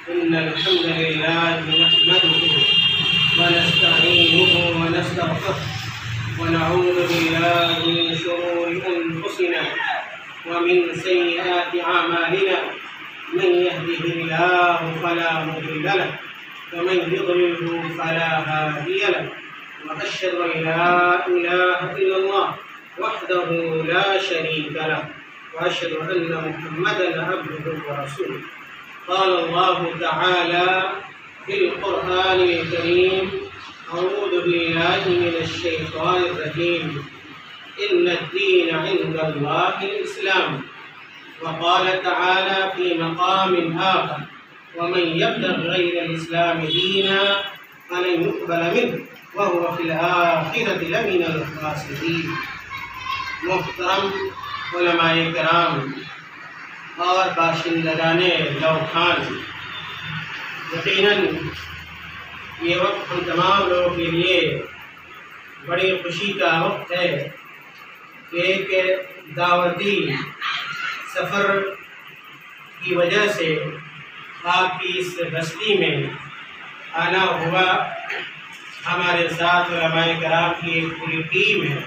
إن الحمد لله نحمده ونستعينه ونستغفره ونعوذ بالله من شرور أنفسنا ومن سيئات أعمالنا من يهده الله فلا مضل له ومن يضلله فلا هادي له وأشهد أن لا إله إلا الله وحده لا شريك له وأشهد أن محمدا عبده ورسوله. قال الله تعالى في القرآن الكريم: أعوذ بالله من الشيطان الرجيم، إن الدين عند الله الإسلام. وقال تعالى في مقام آخر: ومن يبتغ غير الإسلام دينا فلن يقبل منه وهو في الآخرة لمن الخاسرين. محترم علماء کرام اور باشندگان لوکھان، یقیناً یہ وقت ہم تمام لوگوں کے لیے بڑی خوشی کا وقت ہے کہ ایک دعوتی سفر کی وجہ سے آپ کی اس بستی میں آنا ہوا۔ ہمارے ساتھ علماء کرام کی ایک پوری ٹیم ہے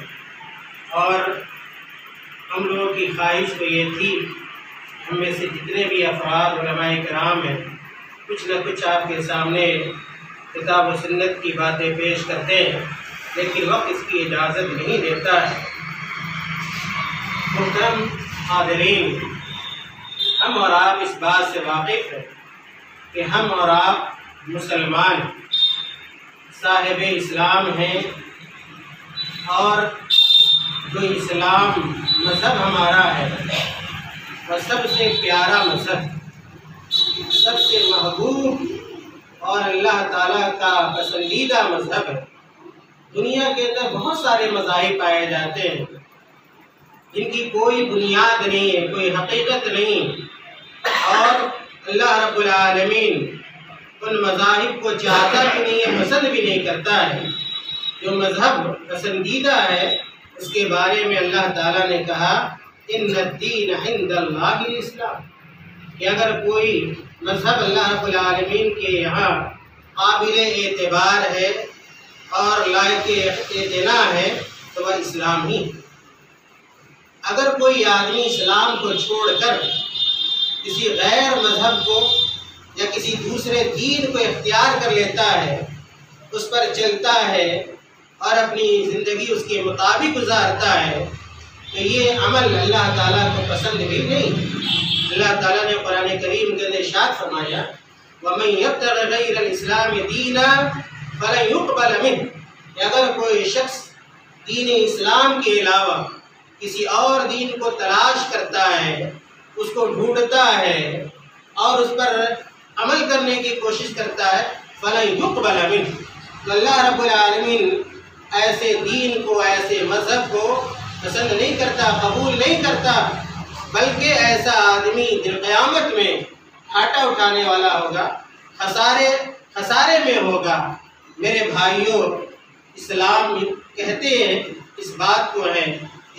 اور ہم لوگوں کی خواہش تو یہ تھی، ہم میں سے جتنے بھی افراد علماء کرام ہیں کچھ نہ کچھ آپ کے سامنے کتاب و سنت کی باتیں پیش کرتے ہیں، لیکن وقت اس کی اجازت نہیں دیتا ہے۔ محترم حاضرین، ہم اور آپ اس بات سے واقف ہیں کہ ہم اور آپ مسلمان صاحب اسلام ہیں اور جو اسلام مذہب ہمارا ہے وہ سب سے پیارا مذہب، سب سے محبوب اور اللہ تعالیٰ کا پسندیدہ مذہب ہے۔ دنیا کے اندر بہت سارے مذاہب پائے جاتے ہیں جن کی کوئی بنیاد نہیں ہے، کوئی حقیقت نہیں، اور اللہ رب العالمین ان مذاہب کو چاہتا بھی نہیں ہے، پسند بھی نہیں کرتا ہے۔ جو مذہب پسندیدہ ہے اس کے بارے میں اللہ تعالیٰ نے کہا: ان الدین عند اللہ الاسلام، کہ اگر کوئی مذہب اللہ رب العالمین کے یہاں قابل اعتبار ہے اور لائق اعتنا ہے تو وہ اسلام ہی۔ اگر کوئی آدمی اسلام کو چھوڑ کر کسی غیر مذہب کو یا کسی دوسرے دین کو اختیار کر لیتا ہے، اس پر چلتا ہے اور اپنی زندگی اس کے مطابق گزارتا ہے تو یہ عمل اللہ تعالیٰ کو پسند بھی نہیں۔ اللہ تعالیٰ نے قرآن کریم کے اندر ارشاد فرمایا: وَمَن يَبْتَغِ غَيْرَ الْإِسْلَامِ دِينًا فَلَن يُقْبَلَ مِنْهُ، کہ اگر کوئی شخص دین اسلام کے علاوہ کسی اور دین کو تلاش کرتا ہے، اس کو ڈھونڈتا ہے اور اس پر عمل کرنے کی کوشش کرتا ہے، فَلَن يُقْبَلَ مِنْهُ، تو اللہ رب العالمین ایسے دین کو، ایسے مذہب کو پسند نہیں کرتا، قبول نہیں کرتا، بلکہ ایسا آدمی دن قیامت میں گھاٹا اٹھانے والا ہوگا، خسارے میں ہوگا۔ میرے بھائیوں، اسلام کہتے ہیں اس بات کو ہے،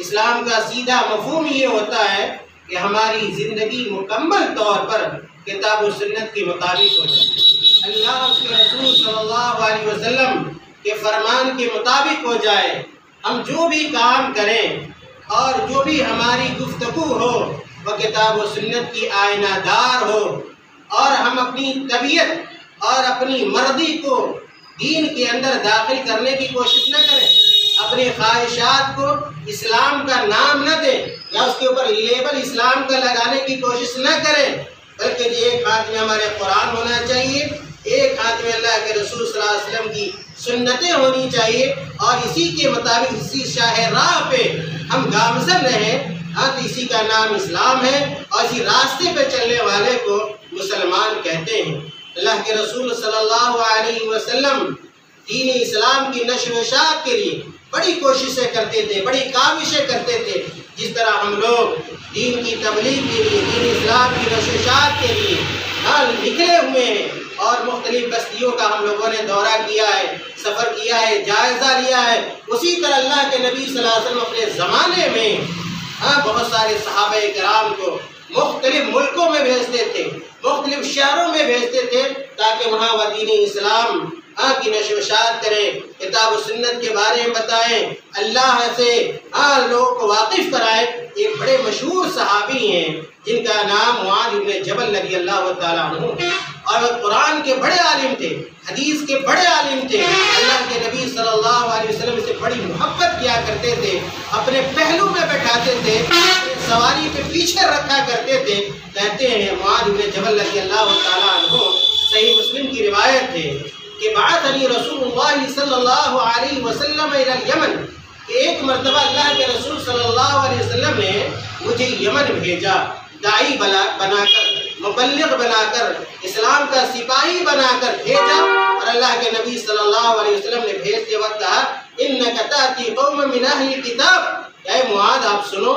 اسلام کا سیدھا مفہوم یہ ہوتا ہے کہ ہماری زندگی مکمل طور پر کتاب و سنت کے مطابق ہو جائے، اللہ کے رسول صلی اللہ علیہ وسلم کے فرمان کے مطابق ہو جائے۔ ہم جو بھی کام کریں اور جو بھی ہماری گفتگو ہو وہ کتاب و سنت کی آئینہ دار ہو، اور ہم اپنی طبیعت اور اپنی مرضی کو دین کے اندر داخل کرنے کی کوشش نہ کریں، اپنی خواہشات کو اسلام کا نام نہ دیں یا اس کے اوپر لیبل اسلام کا لگانے کی کوشش نہ کریں، بلکہ ایک ہاتھ میں ہمارے قرآن ہونا چاہیے، ایک ہاتھ میں اللہ کے رسول صلی اللہ علیہ وسلم کی سنتیں ہونی چاہیے، اور اسی کے مطابق اسی شاہ راہ پہ ہم گامزن رہیں۔ تو اسی کا نام اسلام ہے اور اسی راستے پہ چلنے والے کو مسلمان کہتے ہیں۔ اللہ کے رسول صلی اللہ علیہ وسلم دین اسلام کی نشر و اشاعت کے لیے بڑی کوششیں کرتے تھے، بڑی کاوشیں کرتے تھے۔ جس طرح ہم لوگ دین کی تبلیغ کے لیے، دین اسلام کی نشر و اشاعت کے لیے نکلے ہوئے ہیں اور مختلف بستیوں کا ہم لوگوں نے دورہ کیا ہے، سفر کیا ہے، جائزہ لیا ہے، اسی طرح اللہ کے نبی صلی اللہ علیہ وسلم اپنے زمانے میں بہت سارے صحابہ کرام کو مختلف ملکوں میں بھیجتے تھے، مختلف شہروں میں بھیجتے تھے تاکہ وہاں وہ دین اسلام کی نشر و اشاعت کریں، کتاب و سنت کے بارے میں بتائیں، اللہ سے لوگوں کو واقف کرائیں۔ ایک بڑے مشہور صحابی ہیں جن کا نام معاذ بن جبل رضی اللہ تعالیٰ عنہ، اور وہ قرآن کے بڑے عالم تھے، حدیث کے بڑے عالم تھے، اللہ کے نبی صلی اللہ علیہ وسلم سے بڑی محبت کیا کرتے تھے، اپنے پہلو میں بیٹھاتے تھے، اپنے سواری پہ پیچھے رکھا کرتے تھے۔ کہتے ہیں معاذ بن جبل رضی اللہ تعالیٰ عنہ، صحیح مسلم کی روایت ہے کہ بعثنی رسول اللہ صلی اللہ علیہ وسلم الی الیمن، کہ ایک مرتبہ اللہ کے رسول صلی اللہ علیہ وسلم نے مجھے یمن بھیجا، داعی بنا کر، مبلغ بنا کر، اسلام کا سپاہی بنا کر بھیجا۔ اور اللہ کے نبی صلی اللہ علیہ وسلم نے بھیجتے وقت کہا انک تأتی قوم من اہل الکتاب، اے معاذ آپ سنو،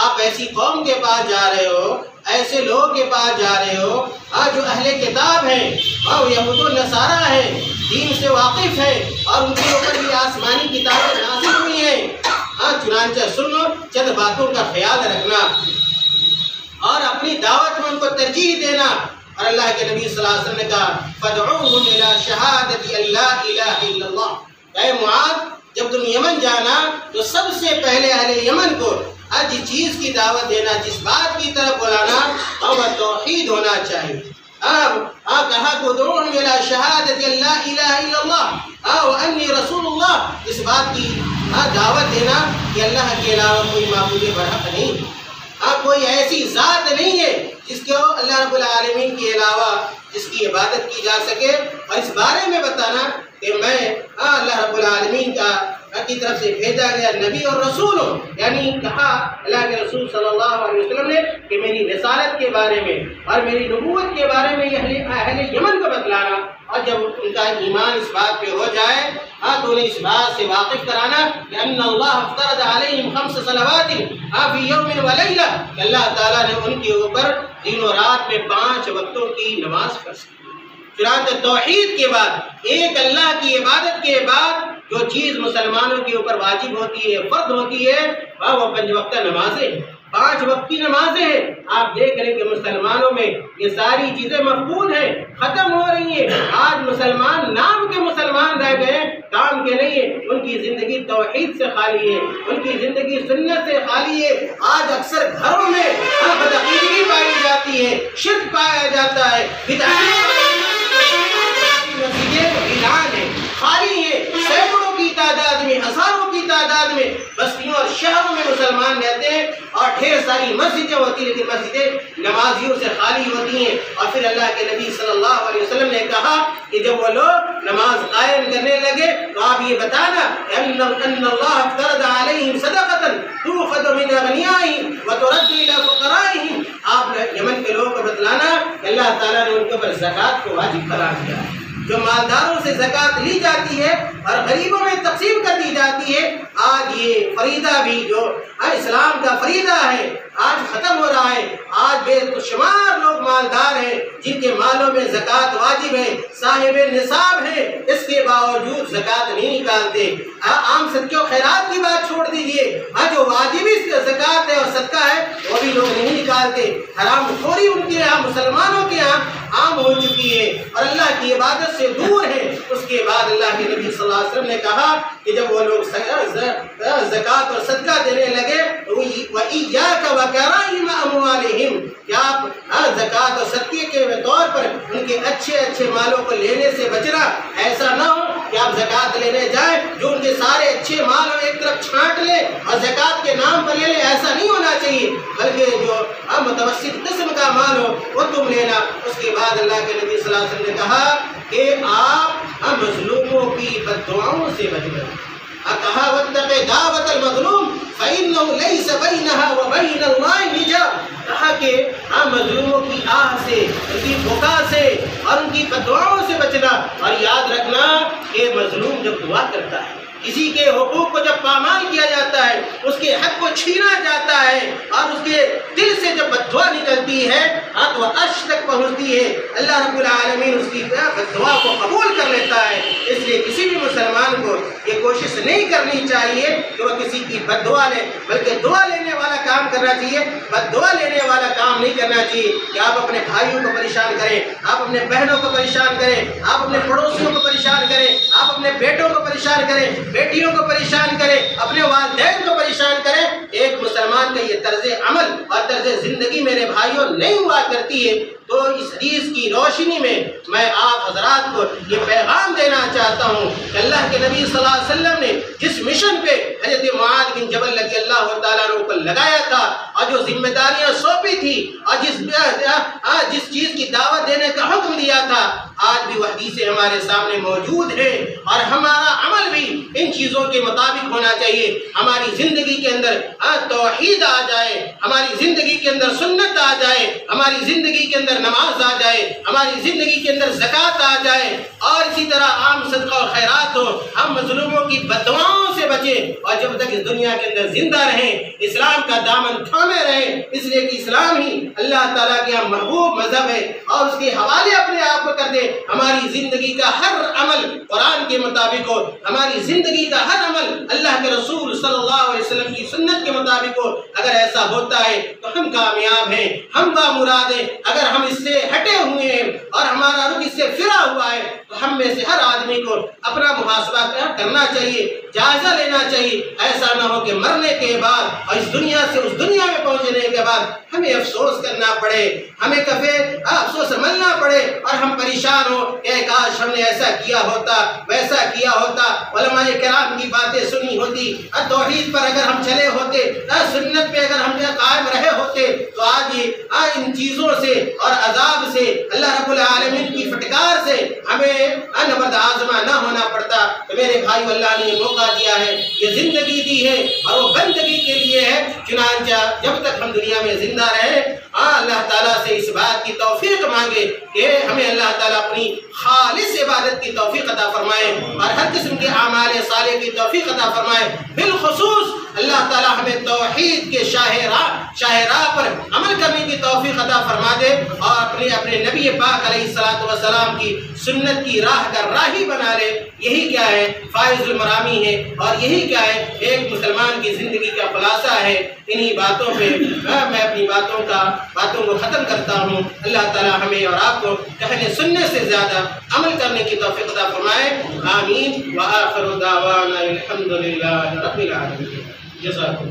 آپ ایسی قوم کے پاس جا رہے ہو، ایسے لوگوں کے پاس جا رہے ہو جو اہل کتاب ہیں، یہود و نصارہ ہیں، دین سے واقف ہیں، اور ان کے اوپر بھی آسمانی کتابیں نازل ہوئی ہیں۔ چنانچہ سن لو، چند باتوں کا خیال رکھنا اور اپنی دعوت میں ان کو ترجیح دینا۔ اور اللہ کے نبی صلی اللہ علیہ وسلم نے کہا فَادْعُوهُمْ إِلَىٰ شَهَادَةِ أَن لَا إِلَٰهَ إِلَّا اللَّهُ، اے معاذ جب تم یمن جانا تو سب سے پہلے اہل یمن کو جس چیز کی دعوت دینا، جس بات کی طرف بلانا، وہ توحید ہونا چاہیے۔ کہا ادعوہم الی شہادۃ ان لا الہ الا اللہ وانی رسول اللہ، اس بات کی دعوت دینا کہ اللہ کے علاوہ کوئی معبود برحق نہیں، کوئی ایسی ذات نہیں ہے جس کو اللہ رب العالمین کے علاوہ جس کی عبادت کی جا سکے، اور اس بارے میں بتانا کہ میں اللہ رب العالمین کی طرف سے بھیجا گیا نبی اور رسول ہوں۔ یعنی کہا اللہ کے رسول صلی اللہ علیہ وسلم نے کہ میری رسالت کے بارے میں اور میری نبوت کے بارے میں اہل یمن کو بتلانا، اور جب ان کا ایمان اس بات پہ ہو جائے تو انہیں اس بات سے واقف کرانا کہ ان اللہ افترض علیہم 5 صلوات فی یوم و لیلہ، کہ اللہ تعالیٰ نے ان کے اوپر دن و رات میں 5 وقتوں کی نماز فرض کی۔ چنانچہ توحید کے بعد، ایک اللہ کی عبادت کے بعد جو چیز مسلمانوں کے اوپر واجب ہوتی ہے، فرض ہوتی ہے، وہ 5 وقتہ نمازیں ہیں، 5 وقت کی نمازیں ہیں۔ آپ دیکھ رہے ہیں کہ مسلمانوں میں یہ ساری چیزیں مفقود ہیں، ختم ہو رہی ہیں۔ آج مسلمان نام کے مسلمان رہ گئے، کام کے نہیں ہیں۔ ان کی زندگی توحید سے خالی ہے، ان کی زندگی سنت سے خالی ہے۔ آج اکثر گھروں میں بدعقیدگی پائی جاتی ہے، شرک پایا جاتا ہے، مسجدیں ویران ہیں، خالی ہیں، سینکڑوں کی تعداد میں، ہزاروں کی تعداد میں بستیوں اور شہروں میں مسلمان رہتے ہیں، اور ڈھیر ساری مسجدیں ہوتی ہیں، لیکن مسجدیں نمازیوں سے خالی ہوتی ہیں۔ اور پھر اللہ کے نبی صلی اللہ علیہ وسلم نے کہا کہ جب وہ لوگ نماز قائم کرنے لگے تو آپ یہ بتانا ان اللہ افترض علیہم صدقۃ تؤخذ من اغنیائہم وترد الی فقرائہم، آپ یمن کے لوگوں کو بتلانا کہ اللہ تعالیٰ نے ان کے اوپر زکوٰۃ کو واجب قرار دیا ہے۔ جو مالداروں سے زکوٰۃ لی جاتی ہے اور غریبوں میں تقسیم کر دی جاتی ہے، آج یہ فریضہ بھی جو اسلام کا فریضہ ہے آج ختم ہو رہا ہے۔ آج بے شمار لوگ مالدار ہیں جن کے مالوں میں زکوٰۃ واجب ہے، صاحب نصاب ہے، اس کے باوجود زکوٰۃ نہیں نکالتے۔ عام صدقے و خیرات کی بات چھوڑ دیجیے، جو واجبی زکوٰۃ ہے اور صدقہ ہے وہ بھی لوگ نہیں نکالتے۔ حرام خوری ان کے یہاں، مسلمانوں کے یہاں عام ہو چکی ہے اور اللہ کی عبادت سے دور ہے۔ اس کے بعد اللہ کے نبی صلی اللہ علیہ وسلم نے کہا کہ جب وہ لوگ زکوٰۃ اور صدقہ دینے لگے وَإِيَّاكَ وَكَرَائِمَ أَمْوَالِهِمْ، کہ آپ زکوٰۃ اور صدقے کے طور پر ان کے اچھے مالوں کو لینے سے بچنا۔ ایسا نہ ہو کہ آپ زکوٰۃ لینے جائیں جو ان کے سارے اچھے مال ہو ایک طرف چھانٹ لیں اور زکوٰۃ کے نام پر لے لیں، ایسا نہیں ہونا چاہیے، بلکہ جو متوسط قسم کا مال ہو وہ تم لینا۔ اس کے بعد اللہ کے نبی صلی اللہ علیہ وسلم نے کہا کہ آپ مظلوموں کی بد دعاؤں سے بچنا۔ کہا واتق دعوت المظلوم فإنه ليس بينها وبين الله حجاب، کہا کہ مظلوموں کی آہ سے، ان کی بکا سے اور ان کی بد دعاؤں سے بچنا۔ اور یاد رکھنا کہ مظلوم جب دعا کرتا ہے کسی کے حقوق کو جب پامال کیا جاتا ہے، اس کے حق کو چھینا جاتا ہے اور اس کے دل سے جب بد دعا نکلتی ہے تو عرش تک پہنچتی ہے، اللہ رب العالمین اس کی بد دعا کو قبول کر لیتا ہے۔ اس لیے کسی بھی مسلمان کو یہ کوشش نہیں کرنی چاہیے کہ وہ کسی کی بد دعا لے، بلکہ دعا لینے والا کام کرنا چاہیے، بد دعا لینے والا کام نہیں کرنا چاہیے کہ آپ اپنے بھائیوں کو پریشان کریں، آپ اپنے بہنوں کو پریشان کریں، آپ اپنے پڑوسیوں کو پریشان کریں، آپ اپنے بیٹوں کو پریشان کریں، بیٹیوں کو پریشان کریں، اپنے والدین کو پریشان کریں۔ ایک مسلمان کا یہ طرز عمل اور طرز زندگی میرے بھائیوں نہیں ہوا کرتی ہے۔ تو اس حدیث کی روشنی میں آپ حضرات کو یہ پیغام دینا چاہتا ہوں کہ اللہ کے نبی صلی اللہ علیہ وسلم نے جس مشن پہ حضرت معاذ بن جبل رضی اللہ تعالیٰ عنہ کو لگایا تھا اور جو ذمہ داریاں سونپی تھی اور جس چیز کی دعوت دینے کا حکم دیا تھا، آج بھی وہ حدیثیں ہمارے سامنے موجود ہیں اور ہمارا عمل بھی ان چیزوں کے مطابق ہونا چاہیے۔ ہماری زندگی کے اندر توحید آ جائے، ہماری زندگی کے اندر سنت آ جائے، ہماری زندگی کے اندر نماز آ جائے، ہماری زندگی کے اندر زکوٰۃ آ جائے اور اسی طرح عام صدقہ اور خیرات ہو، ہم مظلوموں کی بددعاؤں سے بچیں اور جب تک اس دنیا کے اندر زندہ رہیں اسلام کا دامن تھامے رہیں، اس لیے کہ اسلام ہی اللہ تعالیٰ کے یہاں محبوب مذہب ہے اور اس کے حوالے اپنے آپ کو کر دے۔ ہماری زندگی کا ہر عمل قرآن کے مطابق ہو، ہماری زندگی کا ہر عمل اللہ کے رسول صلی اللہ علیہ وسلم کی سنت کے مطابق ہو۔ اگر ایسا ہوتا ہے تو ہم کامیاب ہیں، ہم بامراد ہیں۔ اگر ہم اس سے ہٹے ہوئے ہیں اور ہمارا رخ اس سے پھرا ہوا ہے تو ہم میں سے ہر آدمی کو اپنا محاسبہ کرنا چاہیے، جائزہ لینا چاہیے۔ ایسا نہ ہو کہ مرنے کے بعد اور اس دنیا سے اس دنیا میں پہنچنے کے بعد ہمیں افسوس کرنا پڑے، ہمیں کبھی افسوس ملنا پڑے اور ہم پریشان ہو کہ کاش ہم نے ایسا کیا ہوتا، ویسا کیا ہوتا، علماء کرام کی باتیں سنی ہوتی، توحید پر اگر ہم چلے ہوتے، سنت پہ اگر ہم قائم رہے ہوتے تو آج ان چیزوں سے اور عذاب سے، اللہ رب العالمین کی پھٹکار سے ہمیں نبرد آزما نہ ہونا پڑتا۔ تو میرے بھائی، اللہ نے موقع دیا ہے، یہ زندگی دی ہے اور وہ بندگی کے لیے ہے، چنانچہ جب تک ہم دنیا میں زندہ رہیں اللہ تعالیٰ سے اس بات کی توفیق مانگے کہ ہمیں اللہ تعالیٰ اپنی خالص عبادت کی توفیق عطا فرمائے اور ہر قسم کے اعمال صالح کی توفیق عطا فرمائے۔ بالخصوص اللہ تعالیٰ ہمیں توحید کے شاہراہ پر عمل کرنے کی توفیق عطا فرما دے اور اپنے نبی پاک علیہ الصلوۃ والسلام کی سنت کی راہ کا راہی بنا لے۔ یہی کیا ہے فائز المرامی ہے اور یہی کیا ہے ایک مسلمان کی زندگی کا خلاصہ ہے۔ انہی باتوں پہ میں اپنی باتوں کو ختم کرتا ہوں۔ اللہ تعالیٰ ہمیں اور آپ کو کہنے سننے سے زیادہ عمل کرنے کی توفیق عطا فرمائے۔ آمین وآخر دعوانا الحمدللہ رب العالمین۔ جزاکم اللہ۔